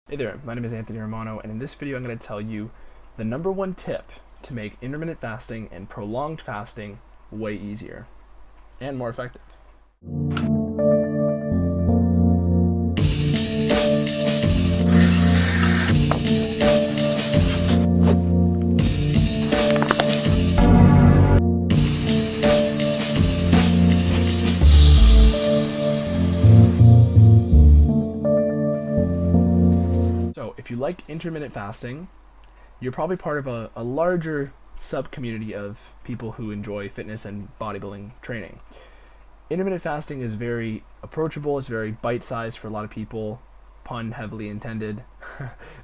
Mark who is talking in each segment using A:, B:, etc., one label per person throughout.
A: Hey there, my name is Anthony Romano, and in this video I'm going to tell you the number one tip to make intermittent fasting and prolonged fasting way easier and more effective. So if you like intermittent fasting, you're probably part of a larger sub-community of people who enjoy fitness and bodybuilding training. Intermittent fasting is very approachable, it's very bite-sized for a lot of people, pun heavily intended,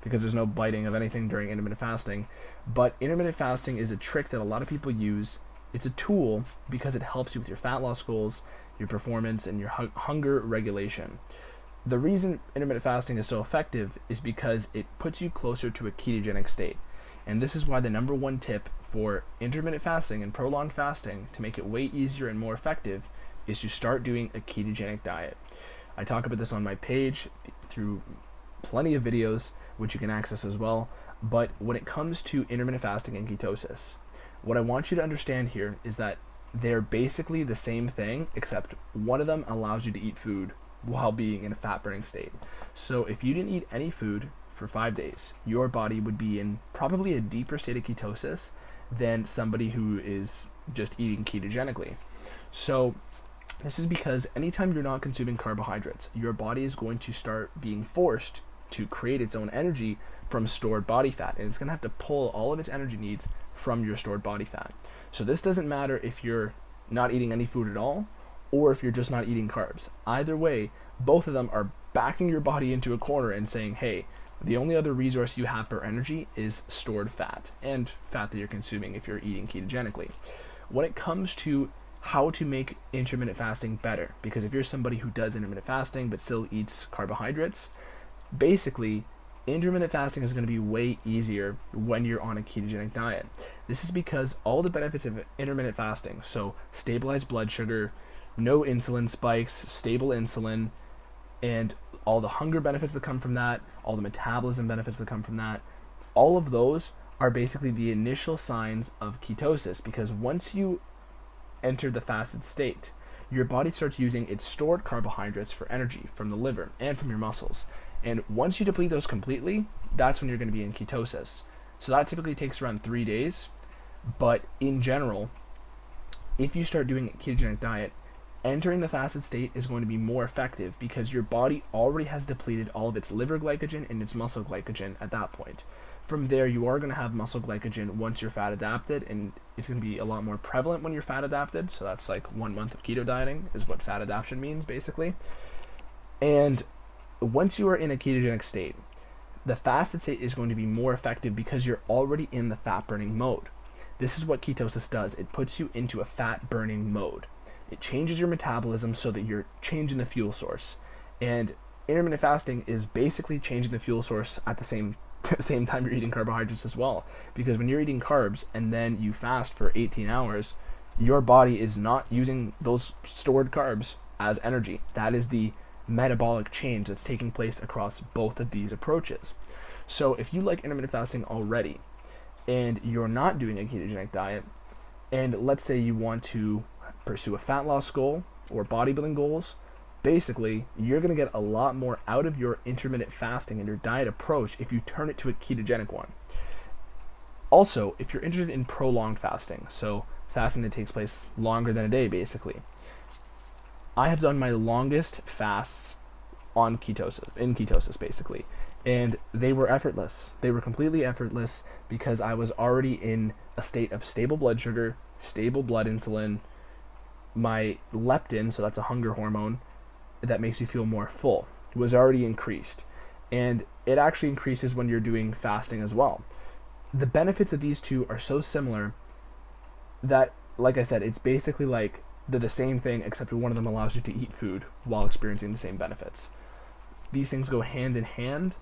A: because there's no biting of anything during intermittent fasting. But intermittent fasting is a trick that a lot of people use. It's a tool because it helps you with your fat loss goals, your performance, and your hunger regulation. The reason intermittent fasting is so effective is because it puts you closer to a ketogenic state. And this is why the number one tip for intermittent fasting and prolonged fasting to make it way easier and more effective is to start doing a ketogenic diet. I talk about this on my page through plenty of videos, which you can access as well. But when it comes to intermittent fasting and ketosis, what I want you to understand here is that they're basically the same thing, except one of them allows you to eat food while being in a fat burning state. So if you didn't eat any food for 5 days, your body would be in probably a deeper state of ketosis than somebody who is just eating ketogenically. So this is because anytime you're not consuming carbohydrates, your body is going to start being forced to create its own energy from stored body fat, and it's going to have to pull all of its energy needs from your stored body fat. So this doesn't matter if you're not eating any food at all or if you're just not eating carbs. Either way, both of them are backing your body into a corner and saying, hey, the only other resource you have for energy is stored fat, and fat that you're consuming if you're eating ketogenically. When it comes to how to make intermittent fasting better, because if you're somebody who does intermittent fasting but still eats carbohydrates, basically intermittent fasting is going to be way easier when you're on a ketogenic diet. This is because all the benefits of intermittent fasting, so stabilized blood sugar, no insulin spikes, stable insulin, and all the hunger benefits that come from that, all the metabolism benefits that come from that, all of those are basically the initial signs of ketosis, because once you enter the fasted state, your body starts using its stored carbohydrates for energy from the liver and from your muscles. And once you deplete those completely, that's when you're going to be in ketosis. So that typically takes around 3 days. But in general, if you start doing a ketogenic diet, entering the fasted state is going to be more effective because your body already has depleted all of its liver glycogen and its muscle glycogen at that point. From there, you are going to have muscle glycogen once you're fat adapted, and it's going to be a lot more prevalent when you're fat adapted. So that's like 1 month of keto dieting is what fat adaptation means, basically. And once you are in a ketogenic state, the fasted state is going to be more effective because you're already in the fat burning mode. This is what ketosis does. It puts you into a fat burning mode. It changes your metabolism so that you're changing the fuel source. And intermittent fasting is basically changing the fuel source at the same time you're eating carbohydrates as well. Because when you're eating carbs and then you fast for 18 hours, your body is not using those stored carbs as energy. That is the metabolic change that's taking place across both of these approaches. So if you like intermittent fasting already and you're not doing a ketogenic diet, and let's say you want to pursue a fat loss goal or bodybuilding goals, basically you're going to get a lot more out of your intermittent fasting and your diet approach if you turn it to a ketogenic one. Also, if you're interested in prolonged fasting, so fasting that takes place longer than a day basically, I have done my longest fasts in ketosis basically, and they were effortless. They were completely effortless because I was already in a state of stable blood sugar, stable blood insulin. My leptin, so that's a hunger hormone that makes you feel more full, was already increased. And it actually increases when you're doing fasting as well. The benefits of these two are so similar that, like I said, it's basically like they're the same thing, except one of them allows you to eat food while experiencing the same benefits. These things go hand in hand,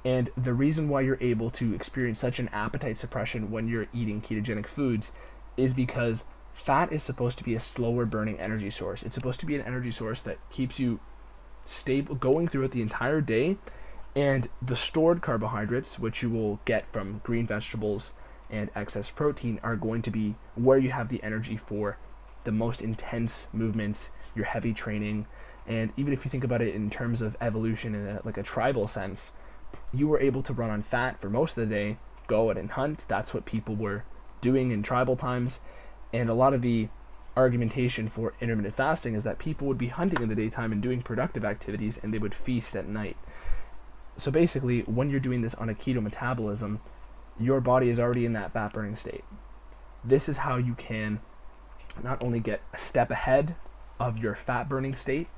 A: and the reason why you're able to experience such an appetite suppression when you're eating ketogenic foods is because fat is supposed to be a slower burning energy source. It's supposed to be an energy source that keeps you stable, going through it the entire day, And the stored carbohydrates, which you will get from green vegetables and excess protein, are going to be where you have the energy for the most intense movements, your heavy training. And even if you think about it in terms of evolution in like a tribal sense, you were able to run on fat for most of the day, go out and hunt. That's what people were doing in tribal times. And a lot of the argumentation for intermittent fasting is that people would be hunting in the daytime and doing productive activities, and they would feast at night. So basically, when you're doing this on a keto metabolism, your body is already in that fat burning state. This is how you can not only get a step ahead of your fat burning state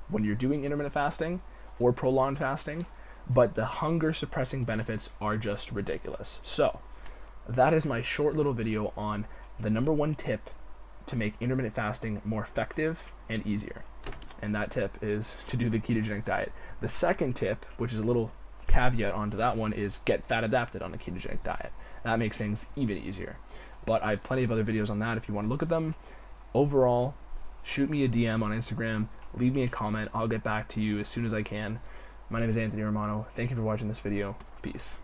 A: when you're doing intermittent fasting or prolonged fasting, but the hunger suppressing benefits are just ridiculous. So that is my short little video on the number one tip to make intermittent fasting more effective and easier. And that tip is to do the ketogenic diet. The second tip, which is a little caveat onto that one, is get fat adapted on a ketogenic diet. That makes things even easier. But I have plenty of other videos on that if you want to look at them. Overall, shoot me a DM on Instagram, leave me a comment. I'll get back to you as soon as I can. My name is Anthony Romano. Thank you for watching this video. Peace.